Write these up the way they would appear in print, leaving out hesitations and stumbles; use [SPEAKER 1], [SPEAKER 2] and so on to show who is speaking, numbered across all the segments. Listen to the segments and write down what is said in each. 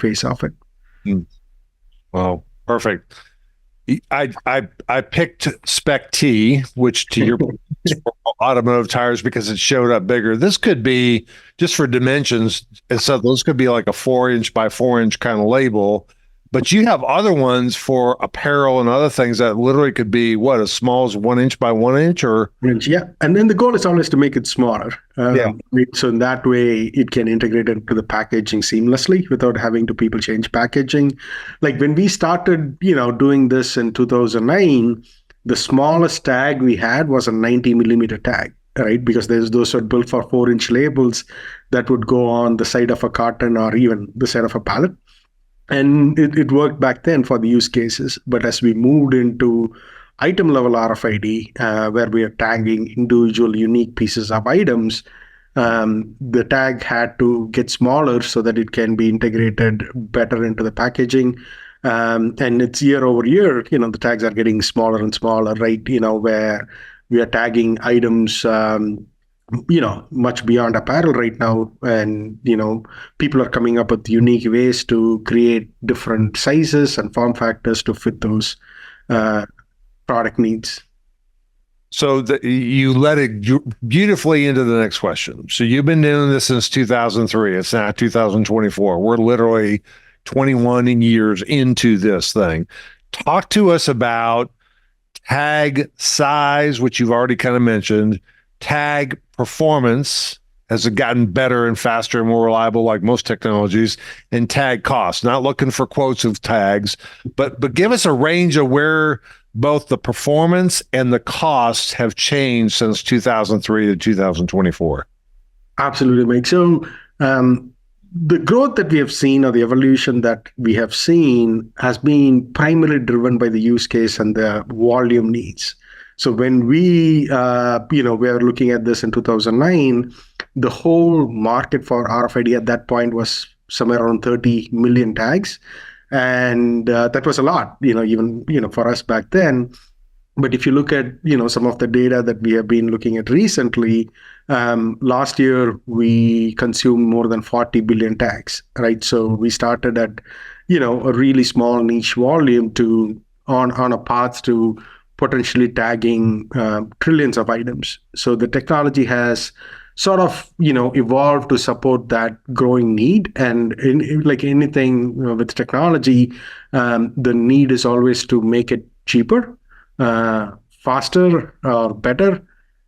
[SPEAKER 1] phase of it.
[SPEAKER 2] Well, perfect. I picked Spec T, which to your automotive tires because it showed up bigger. This could be just for dimensions. And so those could be like a 4-inch by 4-inch kind of label. But you have other ones for apparel and other things that literally could be what, as small as 1-inch by 1-inch or?
[SPEAKER 1] Yeah. And then the goal is always to make it smaller. So in that way, it can integrate into the packaging seamlessly without having to people change packaging. Like when we started, doing this in 2009, the smallest tag we had was a 90 millimeter tag, right? Because those are built for 4-inch labels that would go on the side of a carton or even the side of a pallet. And it worked back then for the use cases. But as we moved into item level RFID, where we are tagging individual unique pieces of items, the tag had to get smaller so that it can be integrated better into the packaging. And it's year over year, the tags are getting smaller and smaller, right? Where we are tagging items much beyond apparel right now. And, people are coming up with unique ways to create different sizes and form factors to fit those product needs.
[SPEAKER 2] So you led it beautifully into the next question. So you've been doing this since 2003. It's now 2024. We're literally 21 years into this thing. Talk to us about tag size, which you've already kind of mentioned, tag performance. Has it gotten better and faster and more reliable like most technologies, and tag cost? Not looking for quotes of tags, but give us a range of where both the performance and the costs have changed since 2003 to 2024.
[SPEAKER 1] Absolutely, Mike. So the growth that we have seen, or the evolution that we have seen, has been primarily driven by the use case and the volume needs. So when we were looking at this in 2009, the whole market for RFID at that point was somewhere around 30 million tags. And that was a lot, even for us back then. But if you look at, some of the data that we have been looking at recently, last year we consumed more than 40 billion tags, right? So we started at, a really small niche volume on a path to potentially tagging trillions of items. So the technology has sort of, evolved to support that growing need. And like anything with technology, the need is always to make it cheaper, faster, or better.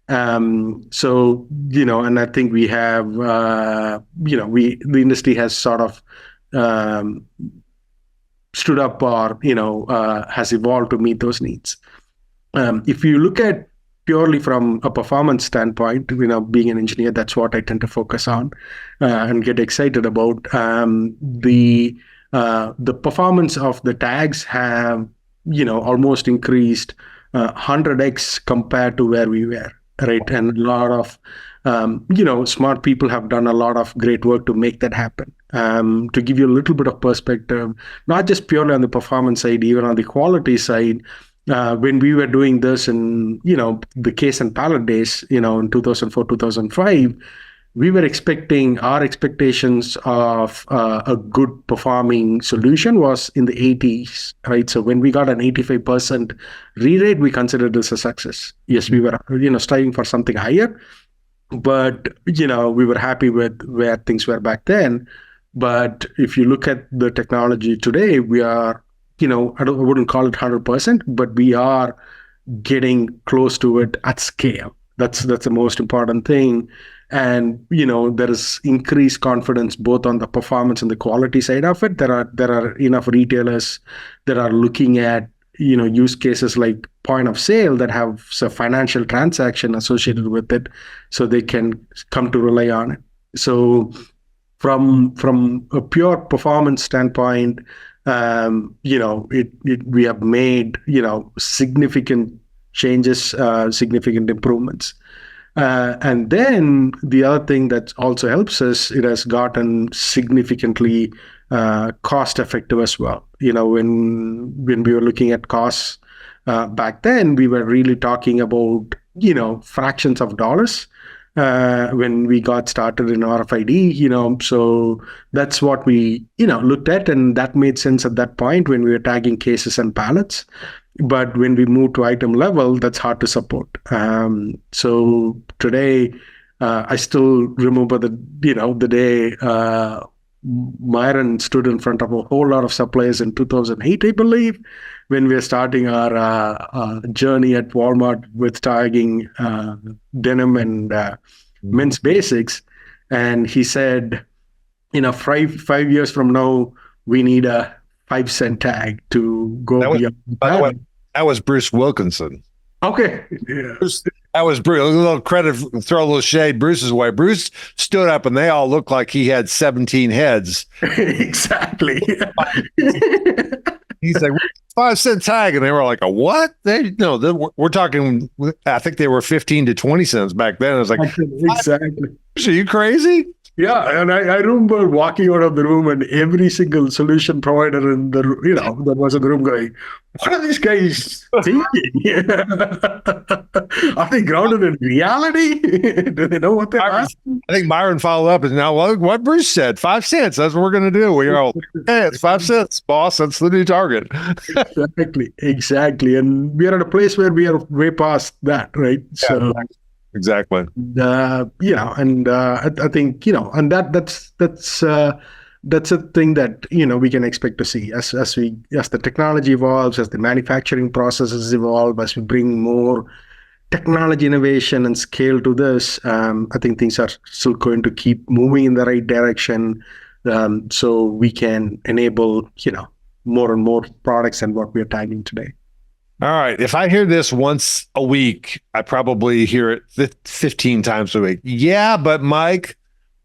[SPEAKER 1] So, and I think we have, the industry has sort of stood up or, has evolved to meet those needs. If you look at purely from a performance standpoint, being an engineer, that's what I tend to focus on and get excited about. The performance of the tags have, almost increased 100x compared to where we were, right? And a lot of, smart people have done a lot of great work to make that happen. To give you a little bit of perspective, not just purely on the performance side, even on the quality side, when we were doing this in, the case and pallet days, in 2004, 2005, we were our expectations of a good performing solution was in the 80s, right? So when we got an 85% re-rate, we considered this a success. Yes, we were, striving for something higher, but, we were happy with where things were back then. But if you look at the technology today, we are, I wouldn't call it 100%, but we are getting close to it at scale. That's the most important thing. And, there is increased confidence both on the performance and the quality side of it. There are enough retailers that are looking at, use cases like point of sale that have a financial transaction associated with it, so they can come to rely on it. So from a pure performance standpoint, we have made, significant changes, significant improvements. And then the other thing that also helps us, it has gotten significantly cost effective as well. When we were looking at costs back then, we were really talking about, fractions of dollars. when we got started in RFID. So that's what we, looked at, and that made sense at that point when we were tagging cases and pallets. But when we move to item level, that's hard to support. So today, I still remember the day Myron stood in front of a whole lot of suppliers in 2008, I believe, when we were starting our journey at Walmart with tagging denim and men's basics. And he said, 5 years from now, we need a 5-cent tag to go beyond.
[SPEAKER 2] By the way, that was Bruce Wilkinson.
[SPEAKER 1] Okay. Yeah.
[SPEAKER 2] That was Bruce. A little credit, throw a little shade Bruce's way. Bruce stood up and they all looked like he had 17 heads.
[SPEAKER 1] Exactly.
[SPEAKER 2] He's like, 5-cent tag. And they were like, a what? We're talking, I think they were 15 to 20 cents back then. I was like,
[SPEAKER 1] exactly.
[SPEAKER 2] Are you crazy?
[SPEAKER 1] Yeah, and I remember walking out of the room and every single solution provider in the that was in the room going, "What are these guys thinking? Are they grounded in reality? Do they know what they're asking?"
[SPEAKER 2] I think Myron followed up and now what Bruce said, 5 cents. That's what we're going to do. We are all, hey, it's 5 cents, boss. That's the new target.
[SPEAKER 1] Exactly. And we are at a place where we are way past that, right?
[SPEAKER 2] Yeah, so. Exactly.
[SPEAKER 1] I think, and that's a thing that, we can expect to see as the technology evolves, as the manufacturing processes evolve, as we bring more technology innovation and scale to this. I think things are still going to keep moving in the right direction. So we can enable, more and more products than what we are tagging today.
[SPEAKER 2] All right. If I hear this once a week, I probably hear it 15 times a week. Yeah, but Mike,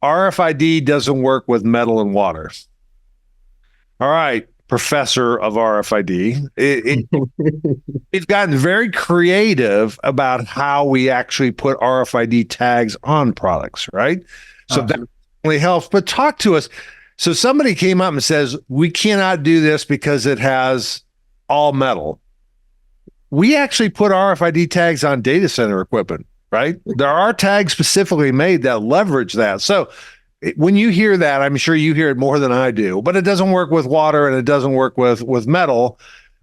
[SPEAKER 2] RFID doesn't work with metal and water. All right, professor of RFID. We've gotten very creative about how we actually put RFID tags on products, right? So that really helps. But talk to us. So somebody came up and says, we cannot do this because it has all metal. We actually put RFID tags on data center equipment, right? There are tags specifically made that leverage that. So when you hear that, I'm sure you hear it more than I do, but it doesn't work with water and it doesn't work with metal.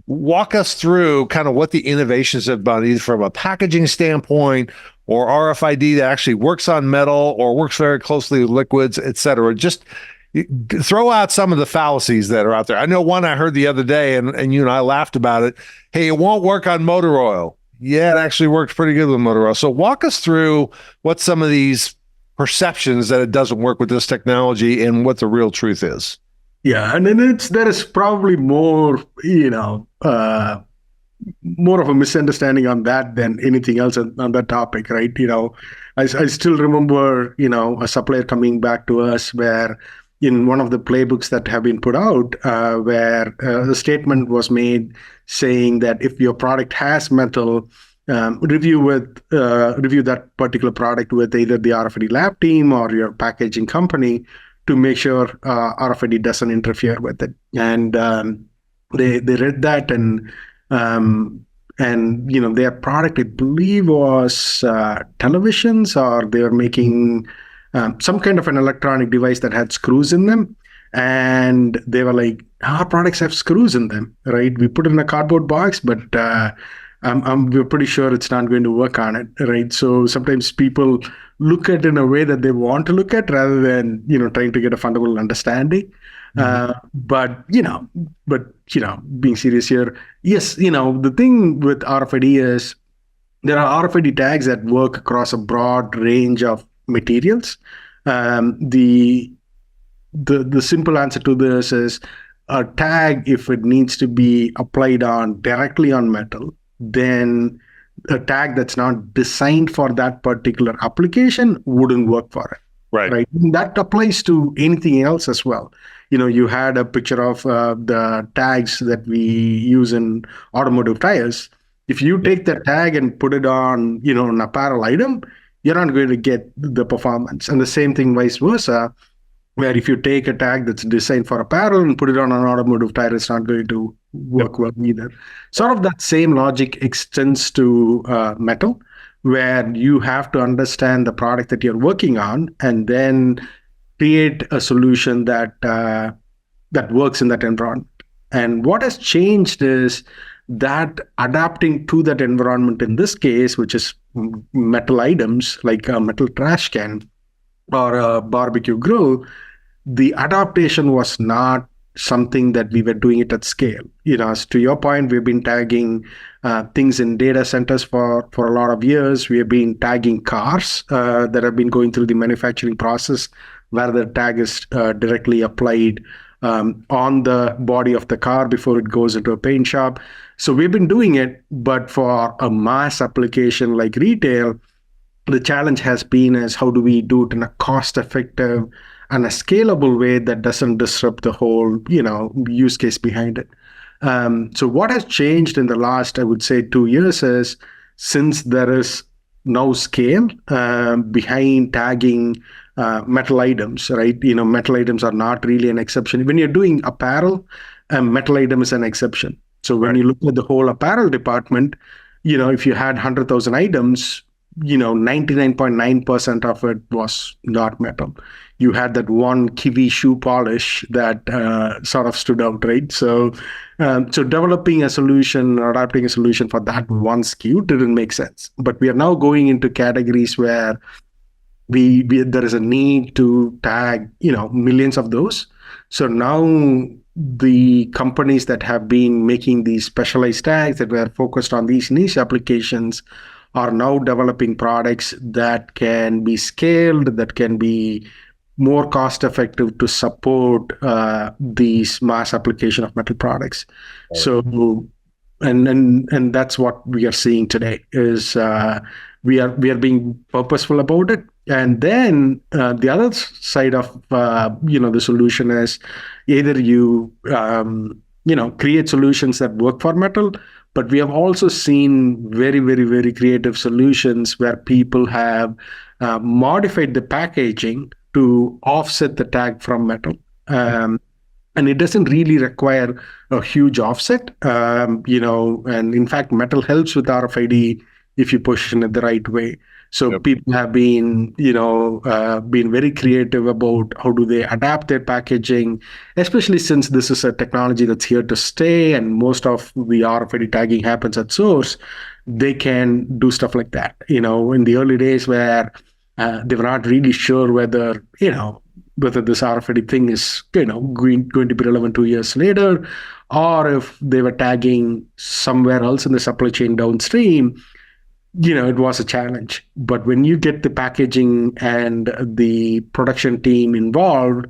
[SPEAKER 2] Walk us through kind of what the innovations have been, either from a packaging standpoint or RFID that actually works on metal or works very closely with liquids, et cetera. Just throw out some of the fallacies that are out there. I know one I heard the other day, and you and I laughed about it. Hey, it won't work on motor oil. Yeah, it actually works pretty good with motor oil. So walk us through what some of these perceptions that it doesn't work with this technology and what the real truth is.
[SPEAKER 1] Yeah, and then there is probably more, more of a misunderstanding on that than anything else on that topic, right? I still remember, a supplier coming back to us where in one of the playbooks that have been put out, where the statement was made saying that if your product has metal, review that particular product with either the RFID lab team or your packaging company to make sure RFID doesn't interfere with it. And they read that, and their product, I believe, was televisions, or they were making some kind of an electronic device that had screws in them. And they were like, our products have screws in them, right? We put it in a cardboard box, but we're pretty sure it's not going to work on it, right? So sometimes people look at it in a way that they want to look at rather than, trying to get a fundamental understanding. But being serious here, yes, the thing with RFID is there are RFID tags that work across a broad range of materials. The simple answer to this is a tag, if it needs to be applied directly on metal, then a tag that's not designed for that particular application wouldn't work for it. Right. And that applies to anything else as well. You had a picture of the tags that we use in automotive tires. If you take that tag and put it on, an apparel item, you're not going to get the performance. And the same thing vice versa, where if you take a tag that's designed for apparel and put it on an automotive tire, it's not going to work well either. Sort of that same logic extends to metal, where you have to understand the product that you're working on and then create a solution that works in that environment. And what has changed is that adapting to that environment in this case, which is metal items like a metal trash can or a barbecue grill, the adaptation was not something that we were doing it at scale. As to your point, we've been tagging things in data centers for a lot of years. We have been tagging cars that have been going through the manufacturing process where the tag is directly applied on the body of the car before it goes into a paint shop. So we've been doing it, but for a mass application like retail, the challenge has been is how do we do it in a cost-effective and a scalable way that doesn't disrupt the whole, use case behind it. So what has changed in the last, I would say, 2 years is since there is no scale behind tagging metal items, right? Metal items are not really an exception. When you're doing apparel, a metal item is an exception. So when you look at the whole apparel department, if you had 100,000 items, 99.9% of it was not metal. You had that one Kiwi shoe polish that sort of stood out, right? So developing a solution or adapting a solution for that one SKU didn't make sense. But we are now going into categories where there is a need to tag, millions of those. So now the companies that have been making these specialized tags that were focused on these niche applications are now developing products that can be scaled, that can be more cost effective to support these mass application of metal products. Right. So, and that's what we are seeing today is we are being purposeful about it. And then the other side of the solution is either you create solutions that work for metal, but we have also seen very, very, very creative solutions where people have modified the packaging to offset the tag from metal. And it doesn't really require a huge offset, and in fact, metal helps with RFID if you position it the right way. So people have been, been very creative about how do they adapt their packaging, especially since this is a technology that's here to stay and most of the RFID tagging happens at source. They can do stuff like that. In the early days where they were not really sure whether this RFID thing is, going to be relevant 2 years later, or if they were tagging somewhere else in the supply chain downstream, it was a challenge. But when you get the packaging and the production team involved,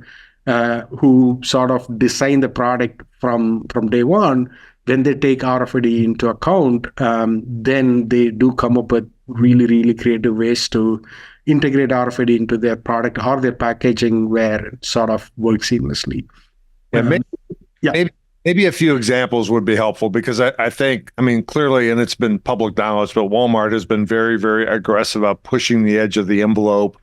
[SPEAKER 1] who sort of design the product from day one, when they take RFID into account, then they do come up with really, really creative ways to integrate RFID into their product or their packaging where it sort of works seamlessly.
[SPEAKER 2] Maybe a few examples would be helpful because I think, clearly, and it's been public knowledge, but Walmart has been very, very aggressive about pushing the edge of the envelope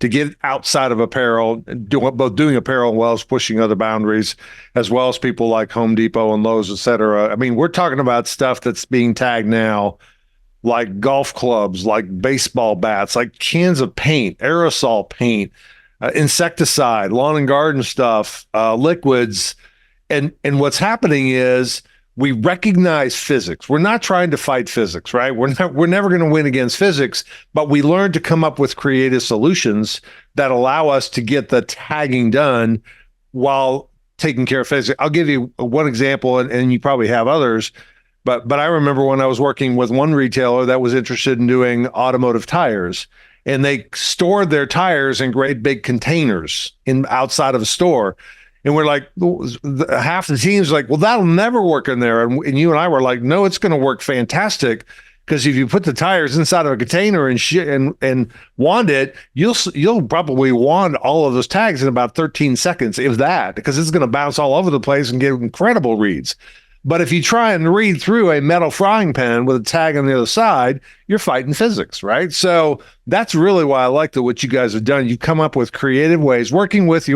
[SPEAKER 2] to get outside of apparel, both doing apparel as well as pushing other boundaries, as well as people like Home Depot and Lowe's, et cetera. We're talking about stuff that's being tagged now, like golf clubs, like baseball bats, like cans of paint, aerosol paint, insecticide, lawn and garden stuff, liquids. And what's happening is we recognize physics. We're not trying to fight physics, right? We're never going to win against physics, but we learn to come up with creative solutions that allow us to get the tagging done while taking care of physics. I'll give you one example, and you probably have others, but I remember when I was working with one retailer that was interested in doing automotive tires, and they stored their tires in great big containers outside of a store. And we're like, half the team's like, well, that'll never work in there. And you and I were like, no, it's going to work fantastic. Because if you put the tires inside of a container and wand it, you'll probably wand all of those tags in about 13 seconds, if that, because it's going to bounce all over the place and get incredible reads. But if you try and read through a metal frying pan with a tag on the other side, you're fighting physics, right? So that's really why I like what you guys have done. You've come up with creative ways, working with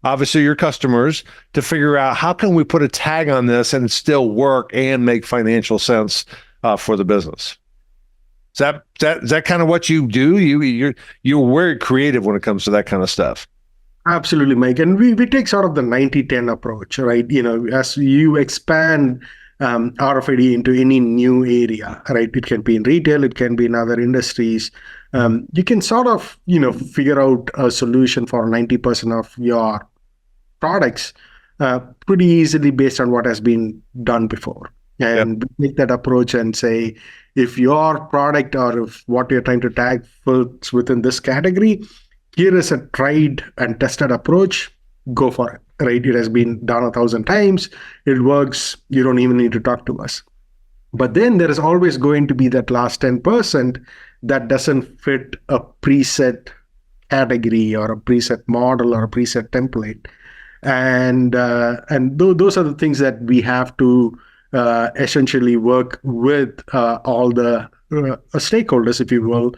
[SPEAKER 2] obviously your customers, to figure out how can we put a tag on this and still work and make financial sense for the business. Is that kind of what you do? You're very creative when it comes to that kind of stuff.
[SPEAKER 1] Absolutely, Mike. And we take sort of the 90-10 approach, right? As you expand RFID into any new area, right? It can be in retail, it can be in other industries. You can sort of, figure out a solution for 90% of your products pretty easily based on what has been done before. And make that approach and say, if your product or if what you're trying to tag fits within this category, here is a tried and tested approach, go for it, right? It has been done 1,000 times. It works. You don't even need to talk to us. But then there is always going to be that last 10% that doesn't fit a preset category or a preset model or a preset template. And those are the things that we have to essentially work with all the stakeholders, if you will,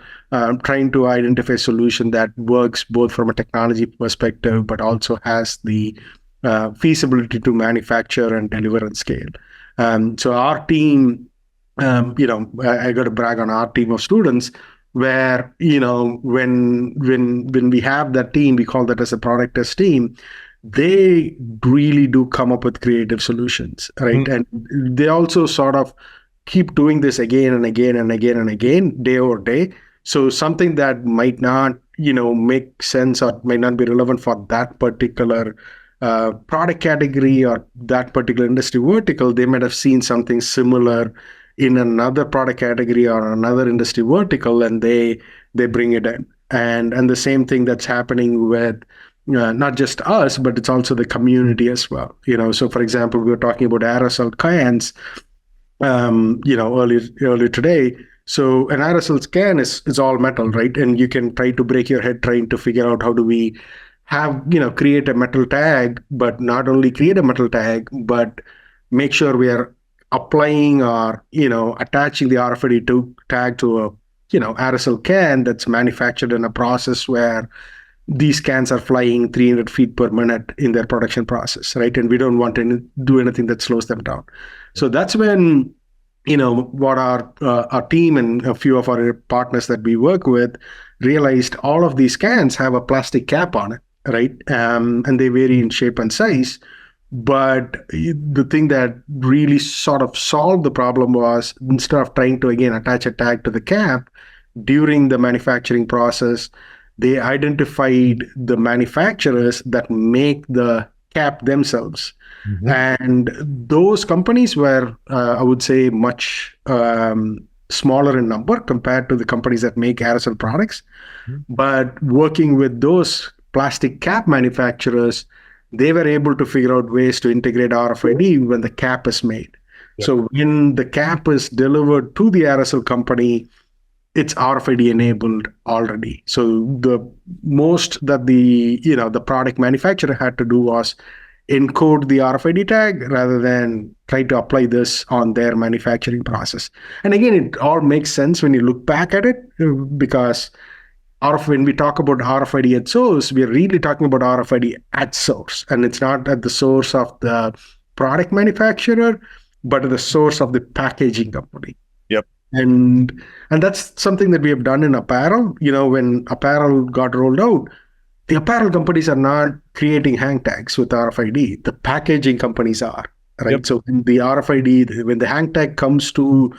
[SPEAKER 1] trying to identify a solution that works both from a technology perspective, but also has the feasibility to manufacture and deliver and scale. So our team, I got to brag on our team of students, where when we have that team, we call that as a product test team. They really do come up with creative solutions, right? And they also sort of keep doing this again and again and again and again, day over day. So something that might not, make sense or might not be relevant for that particular product category or that particular industry vertical, they might have seen something similar in another product category or another industry vertical, and they bring it in. And the same thing that's happening with not just us, but it's also the community as well. So for example, we were talking about aerosol cans, earlier today. So an aerosol can is all metal, right? And you can try to break your head trying to figure out how do we create a metal tag, but not only create a metal tag, but make sure we are applying or, attaching the RFID tag to a, aerosol can that's manufactured in a process where these cans are flying 300 feet per minute in their production process, right? And we don't want to do anything that slows them down. So that's when, what our team and a few of our partners that we work with realized all of these cans have a plastic cap on it, right? And they vary in shape and size. But the thing that really sort of solved the problem was, instead of trying to, again, attach a tag to the cap during the manufacturing process, they identified the manufacturers that make the cap themselves. And those companies were, I would say, much smaller in number compared to the companies that make aerosol products. But working with those plastic cap manufacturers, they were able to figure out ways to integrate RFID when the cap is made. So when the cap is delivered to the aerosol company, it's RFID enabled already. So the most that the product manufacturer had to do was encode the RFID tag rather than try to apply this on their manufacturing process. And again, it all makes sense when you look back at it, because when we talk about RFID at source, we're really talking about RFID at source. And it's not at the source of the product manufacturer, but at the source of the packaging company. And that's something that we have done in apparel. When apparel got rolled out, the apparel companies are not creating hang tags with RFID. The packaging companies are, right? So when the hang tag comes to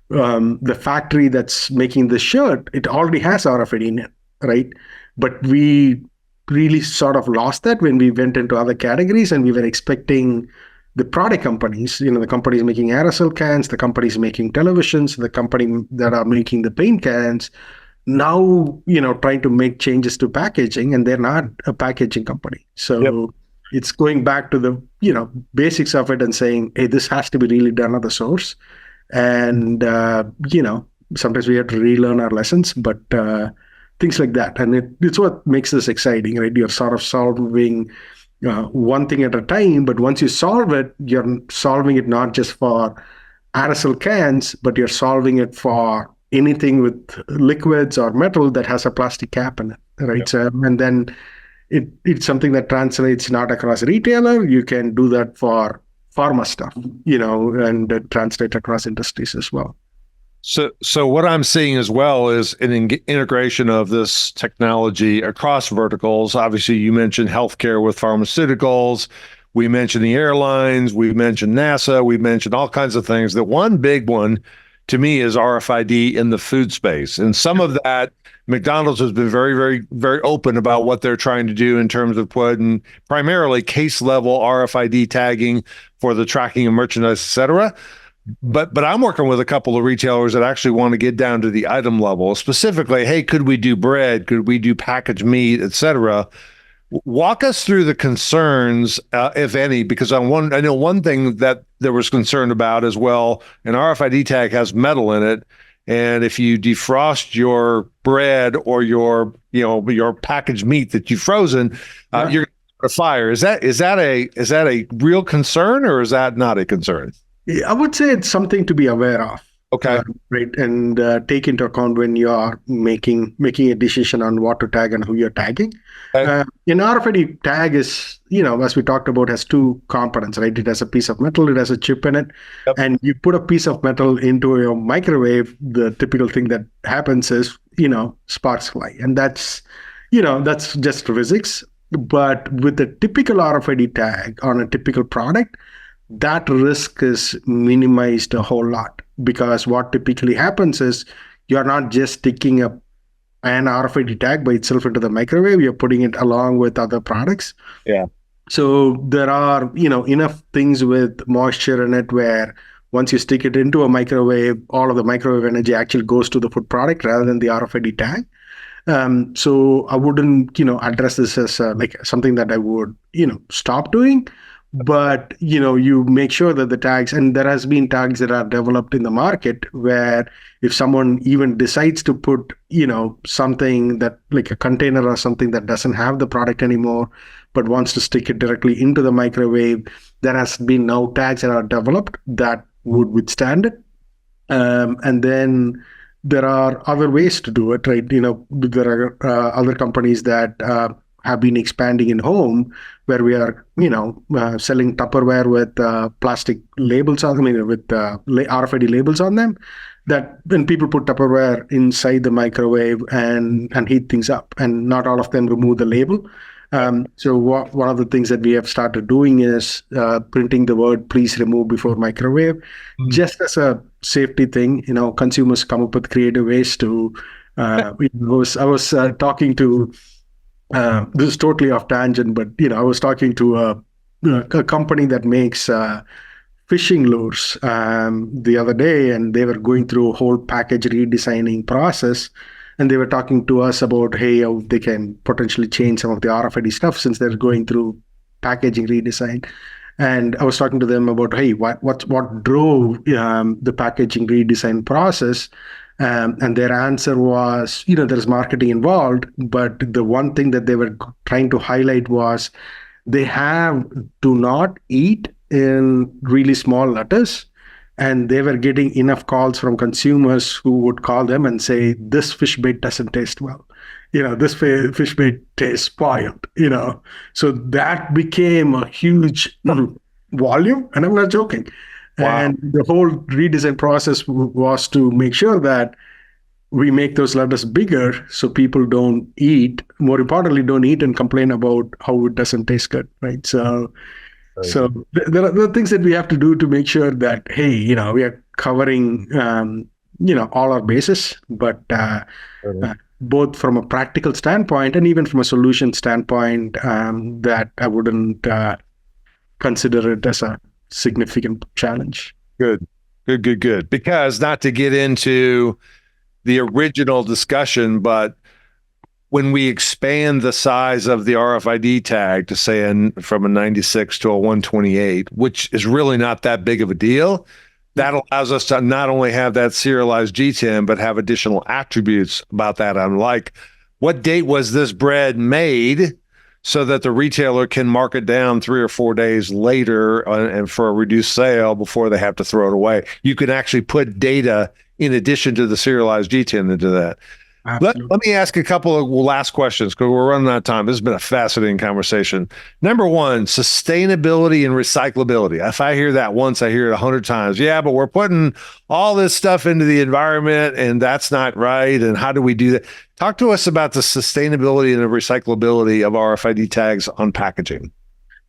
[SPEAKER 1] the factory that's making the shirt, it already has RFID in it, right? But we really sort of lost that when we went into other categories, and we were expecting the product companies, the companies making aerosol cans, the companies making televisions, the company that are making the paint cans, now, trying to make changes to packaging, and they're not a packaging company. So it's going back to the, basics of it and saying, hey, this has to be really done at the source. And, sometimes we have to relearn our lessons, but things like that. And it's what makes this exciting, right? You're sort of solving one thing at a time, but once you solve it, you're solving it not just for aerosol cans, but you're solving it for anything with liquids or metal that has a plastic cap in it, right? So, and then it's something that translates not across retailer. You can do that for pharma stuff, and translate across industries as well.
[SPEAKER 2] So what I'm seeing as well is an integration of this technology across verticals. Obviously, you mentioned healthcare with pharmaceuticals. We mentioned the airlines. We mentioned NASA. We mentioned all kinds of things. The one big one to me is RFID in the food space. And some of that, McDonald's has been very, very, very open about what they're trying to do in terms of putting primarily case level RFID tagging for the tracking of merchandise, et cetera. But I'm working with a couple of retailers that actually want to get down to the item level, specifically, hey, could we do bread? Could we do packaged meat, et cetera? Walk us through the concerns, if any, because I know one thing that there was concern about as well, an RFID tag has metal in it. And if you defrost your bread or your packaged meat that you've frozen, you're going to start a fire. Is that a real concern, or is that not a concern?
[SPEAKER 1] Yeah, I would say it's something to be aware of.
[SPEAKER 2] Okay.
[SPEAKER 1] Right. And take into account when you are making a decision on what to tag and who you're tagging.
[SPEAKER 2] Okay.
[SPEAKER 1] An RFID tag is, as we talked about, has two components, right? It has a piece of metal, it has a chip in it.
[SPEAKER 2] Yep.
[SPEAKER 1] And you put a piece of metal into your microwave, the typical thing that happens is, sparks fly. And that's just physics. But with the typical RFID tag on a typical product, that risk is minimized a whole lot, because what typically happens is you're not just sticking an RFID tag by itself into the microwave, you're putting it along with other products.
[SPEAKER 2] Yeah.
[SPEAKER 1] So there are, enough things with moisture in it where once you stick it into a microwave, all of the microwave energy actually goes to the food product rather than the RFID tag. So I wouldn't, address this as like something that I would, stop doing. But, you make sure that the tags, and there has been tags that are developed in the market where if someone even decides to put, something that like a container or something that doesn't have the product anymore, but wants to stick it directly into the microwave, there has been now tags that are developed that would withstand it. And then there are other ways to do it, right? There are other companies that have been expanding in home, where we are, selling Tupperware with plastic labels on them, with RFID labels on them, that when people put Tupperware inside the microwave and heat things up, and not all of them remove the label. So one of the things that we have started doing is printing the word "please remove" before microwave, just as a safety thing. Consumers come up with creative ways to. I was talking to. This is totally off tangent, but I was talking to a company that makes fishing lures the other day, and they were going through a whole package redesigning process, and they were talking to us about, hey, how they can potentially change some of the RFID stuff since they're going through packaging redesign. And I was talking to them about, hey, what drove the packaging redesign process. And their answer was, there's marketing involved, but the one thing that they were trying to highlight was they have "do not eat" in really small letters. And they were getting enough calls from consumers who would call them and say, this fish bait doesn't taste well. This fish bait tastes spoiled, So that became a huge volume, and I'm not joking. Wow. And the whole redesign process was to make sure that we make those letters bigger so people don't eat. More importantly, don't eat and complain about how it doesn't taste good, right? So there are things that we have to do to make sure that, hey, we are covering, all our bases, but both from a practical standpoint and even from a solution standpoint, that I wouldn't consider it as a significant challenge.
[SPEAKER 2] Good. Because not to get into the original discussion, but when we expand the size of the RFID tag to say from a 96 to a 128, which is really not that big of a deal, that allows us to not only have that serialized GTIN, but have additional attributes about that. Unlike what date was this bread made, so that the retailer can mark it down 3 or 4 days later and for a reduced sale before they have to throw it away. You can actually put data in addition to the serialized GTIN into that.
[SPEAKER 1] Absolutely.
[SPEAKER 2] Let me ask a couple of last questions because we're running out of time. This has been a fascinating conversation. Number one, sustainability and recyclability. If I hear that once, I hear it 100 times. Yeah, but we're putting all this stuff into the environment and that's not right. And how do we do that? Talk to us about the sustainability and the recyclability of RFID tags on packaging.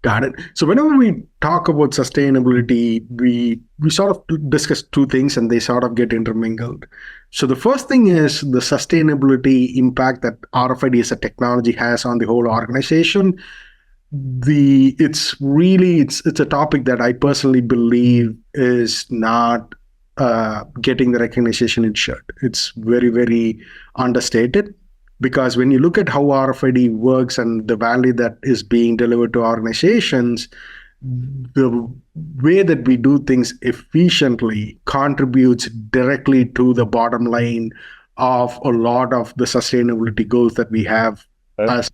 [SPEAKER 1] Got it. So whenever we talk about sustainability, we sort of discuss two things and they sort of get intermingled. So the first thing is the sustainability impact that RFID as a technology has on the whole organization. It's a topic that I personally believe is not getting the recognition it should. It's very, very understated. Because when you look at how RFID works and the value that is being delivered to organizations, the way that we do things efficiently contributes directly to the bottom line of a lot of the sustainability goals that we have as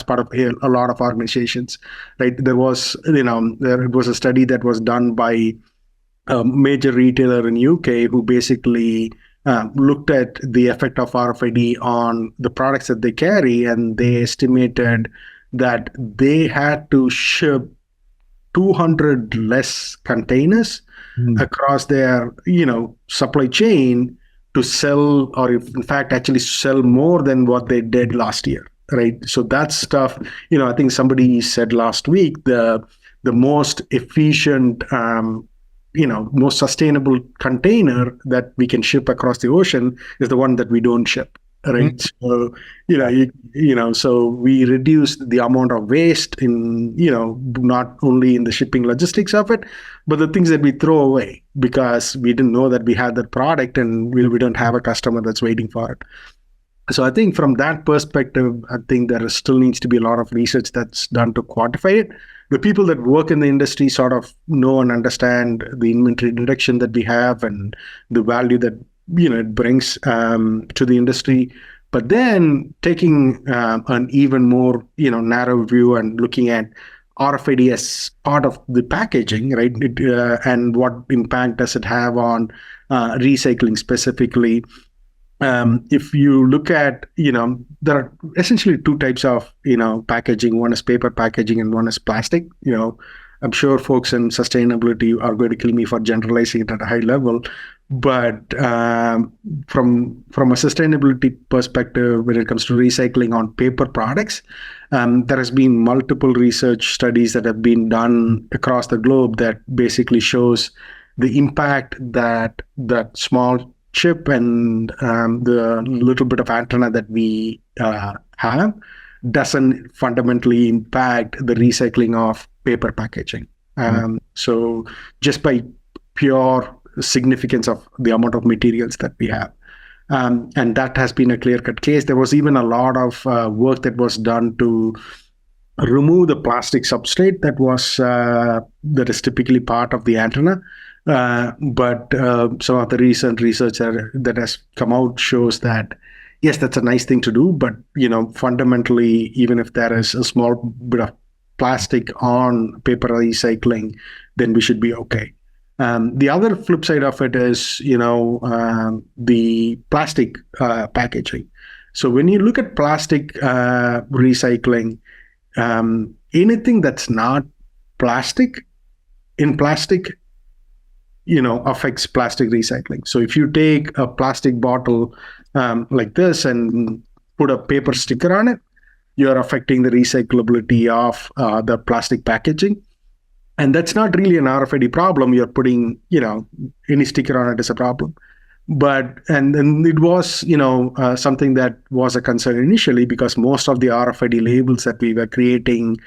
[SPEAKER 1] part of a lot of organizations. Right? There was a study that was done by a major retailer in UK who basically looked at the effect of RFID on the products that they carry, and they estimated that they had to ship 200 less containers across their supply chain to sell, or in fact actually sell more than what they did last year. Right. So that stuff, I think somebody said last week the most efficient most sustainable container that we can ship across the ocean is the one that we don't ship, right? So, so we reduce the amount of waste in, not only in the shipping logistics of it, but the things that we throw away because we didn't know that we had that product and we don't have a customer that's waiting for it. So I think from that perspective, I think there still needs to be a lot of research that's done to quantify it. The people that work in the industry sort of know and understand the inventory reduction that we have and the value that it brings to the industry. But then taking an even more narrow view and looking at RFID as part of the packaging, right? And what impact does it have on recycling specifically? If you look at, there are essentially two types of, packaging. One is paper packaging and one is plastic. I'm sure folks in sustainability are going to kill me for generalizing it at a high level. But from a sustainability perspective, when it comes to recycling on paper products, there has been multiple research studies that have been done across the globe that basically shows the impact that small chip and the little bit of antenna that we have doesn't fundamentally impact the recycling of paper packaging. So just by pure significance of the amount of materials that we have. And that has been a clear-cut case. There was even a lot of work that was done to remove the plastic substrate that is typically part of the antenna. But some of the recent research that has come out shows that, yes, that's a nice thing to do, but fundamentally, even if there is a small bit of plastic on paper recycling, then we should be okay. The other flip side of it is, the plastic packaging. So when you look at plastic recycling, anything that's not plastic, affects plastic recycling. So if you take a plastic bottle like this and put a paper sticker on it, you're affecting the recyclability of the plastic packaging. And that's not really an RFID problem. You're putting, any sticker on it is a problem. And it was, something that was a concern initially because most of the RFID labels that we were creating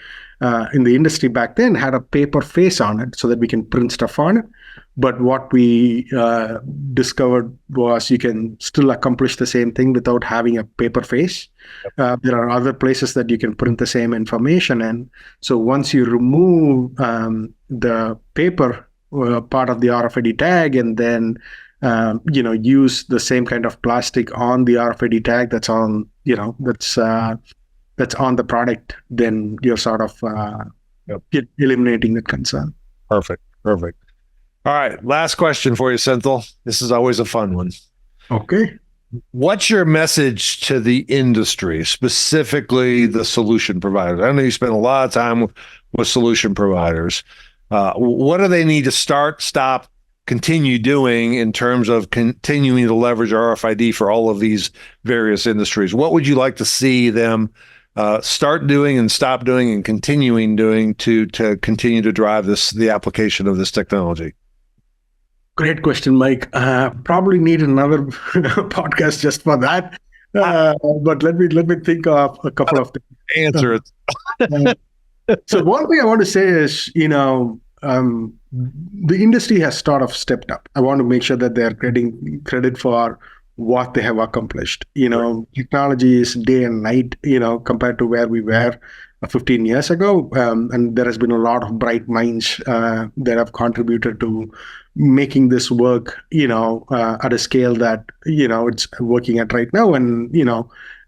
[SPEAKER 1] in the industry back then had a paper face on it so that we can print stuff on it. But what we discovered was you can still accomplish the same thing without having a paper face. There are other places that you can print the same information in. So once you remove the paper part of the RFID tag and then use the same kind of plastic on the RFID tag that's on that's on the product, then you're sort of eliminating that concern.
[SPEAKER 2] Perfect. All right. Last question for you, Senthil. This is always a fun one.
[SPEAKER 1] Okay.
[SPEAKER 2] What's your message to the industry, specifically the solution providers? I know you spend a lot of time with solution providers. What do they need to start, stop, continue doing in terms of continuing to leverage RFID for all of these various industries? What would you like to see them start doing and stop doing and continuing doing to continue to drive the application of this technology?
[SPEAKER 1] Great question, Mike. Probably need another podcast just for that. But let me think of a couple of things.
[SPEAKER 2] Answer it.
[SPEAKER 1] So one thing I want to say is, the industry has sort of stepped up. I want to make sure that they're getting credit for what they have accomplished. Technology is day and night, compared to where we were 15 years ago. And there has been a lot of bright minds that have contributed to making this work, at a scale that, it's working at right now, and,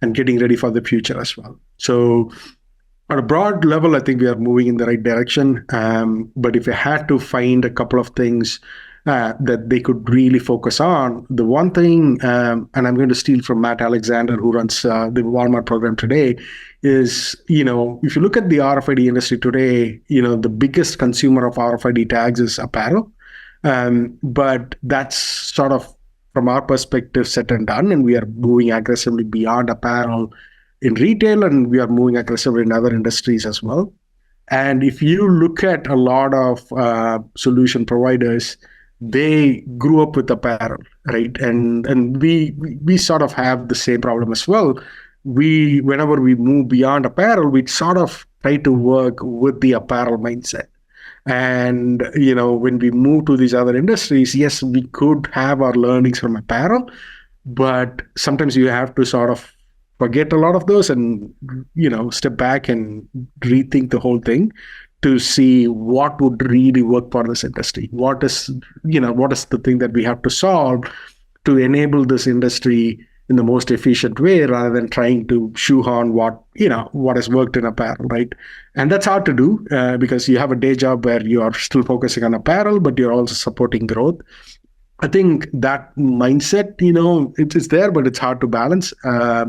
[SPEAKER 1] and getting ready for the future as well. So at a broad level, I think we are moving in the right direction. But if I had to find a couple of things that they could really focus on, the one thing, and I'm going to steal from Matt Alexander, who runs the Walmart program today, is, if you look at the RFID industry today, the biggest consumer of RFID tags is apparel. But that's sort of, from our perspective, set and done, and we are moving aggressively beyond apparel in retail, and we are moving aggressively in other industries as well. And if you look at a lot of solution providers, they grew up with apparel, right? And we sort of have the same problem as well. Whenever we move beyond apparel, we sort of try to work with the apparel mindset. And, when we move to these other industries, yes, we could have our learnings from apparel, but sometimes you have to sort of forget a lot of those and, step back and rethink the whole thing to see what would really work for this industry. What is the thing that we have to solve to enable this industry in the most efficient way, rather than trying to shoehorn what has worked in apparel, right? And that's hard to do because you have a day job where you are still focusing on apparel, but you're also supporting growth. I think that mindset, it's there, but it's hard to balance. I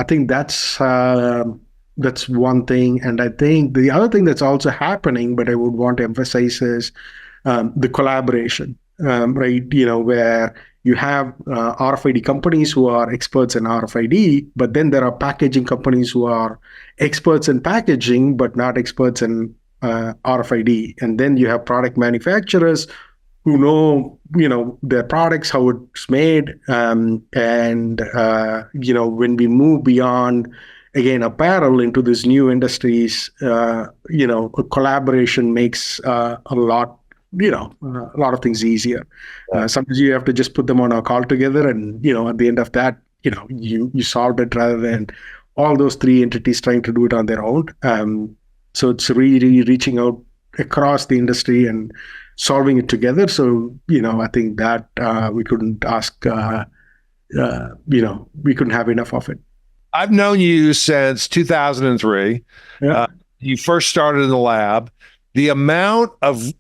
[SPEAKER 1] think that's one thing. And I think the other thing that's also happening, but I would want to emphasize, is the collaboration, right? Where you have RFID companies who are experts in RFID, but then there are packaging companies who are experts in packaging, but not experts in RFID. And then you have product manufacturers who know, their products, how it's made. And when we move beyond, again, apparel into these new industries, a collaboration makes a lot of things easier. Sometimes you have to just put them on a call together, and, at the end of that, you solved it, rather than all those three entities trying to do it on their own. So it's really reaching out across the industry and solving it together. So, I think that we couldn't ask, we couldn't have enough of it.
[SPEAKER 2] I've known you since 2003.
[SPEAKER 1] Yeah.
[SPEAKER 2] You first started in the lab. The amount of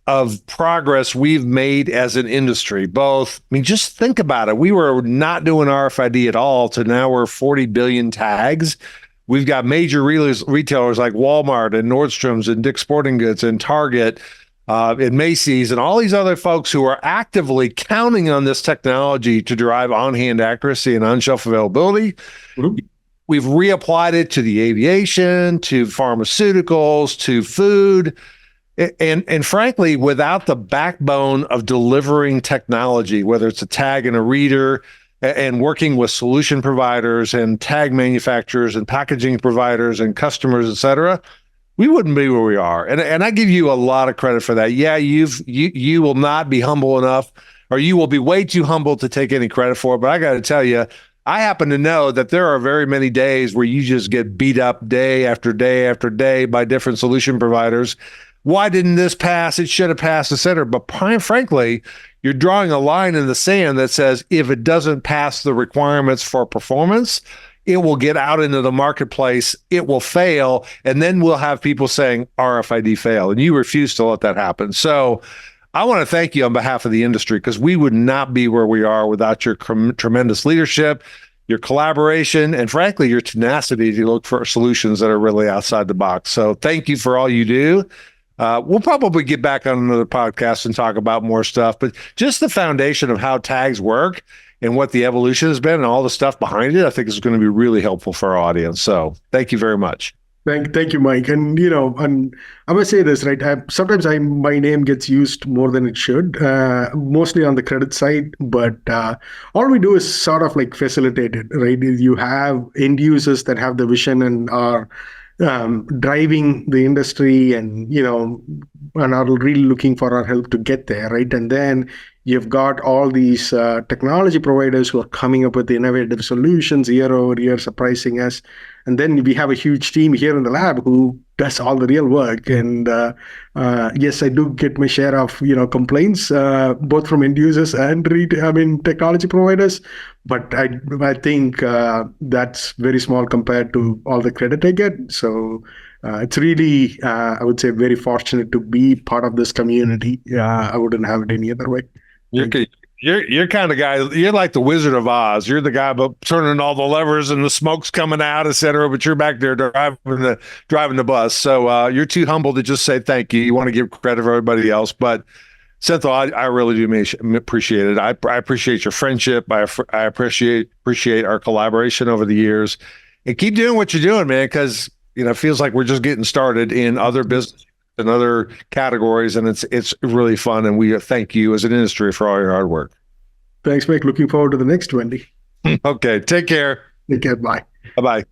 [SPEAKER 2] progress we've made as an industry, just think about it. We were not doing RFID at all to now we're 40 billion tags. We've got major retailers like Walmart and Nordstrom's and Dick's Sporting Goods and Target and Macy's and all these other folks who are actively counting on this technology to drive on-hand accuracy and on-shelf availability. Mm-hmm. We've reapplied it to the aviation, to pharmaceuticals, to food. And frankly, without the backbone of delivering technology, whether it's a tag and a reader, and working with solution providers and tag manufacturers and packaging providers and customers, et cetera, we wouldn't be where we are. And I give you a lot of credit for that. Yeah, you will not be humble enough, or you will be way too humble to take any credit for it. But I got to tell you, I happen to know that there are very many days where you just get beat up day after day after day by different solution providers. Why didn't this pass? It should have passed, et cetera. But frankly, you're drawing a line in the sand that says if it doesn't pass the requirements for performance, it will get out into the marketplace, it will fail, and then we'll have people saying RFID failed, and you refuse to let that happen. So I want to thank you on behalf of the industry, because we would not be where we are without your tremendous leadership, your collaboration, and frankly, your tenacity to look for solutions that are really outside the box. So thank you for all you do. We'll probably get back on another podcast and talk about more stuff, but just the foundation of how tags work and what the evolution has been and all the stuff behind it, I think is going to be really helpful for our audience. So thank you very much.
[SPEAKER 1] Thank you, Mike. And and I must say this, right? Sometimes my name gets used more than it should, mostly on the credit side. But all we do is sort of like facilitate it, right? You have end users that have the vision and are driving the industry, and and are really looking for our help to get there, right? And then you've got all these technology providers who are coming up with innovative solutions year over year, surprising us. And then we have a huge team here in the lab who does all the real work. And yes, I do get my share of complaints, both from end users and technology providers. But I think that's very small compared to all the credit I get. So it's really, I would say, very fortunate to be part of this community. I wouldn't have it any other way.
[SPEAKER 2] You're kind of guy. You're like the Wizard of Oz. You're the guy about turning all the levers and the smoke's coming out, et cetera. But you're back there driving the bus. So you're too humble to just say thank you. You want to give credit for everybody else. But Senthil, I really do appreciate it. I appreciate your friendship. I appreciate our collaboration over the years. And keep doing what you're doing, man, because it feels like we're just getting started in other business and other categories, and it's really fun. And we thank you as an industry for all your hard work.
[SPEAKER 1] Thanks, Mike. Looking forward to the next 20.
[SPEAKER 2] Okay, take care.
[SPEAKER 1] Take care. Bye.
[SPEAKER 2] Bye-bye.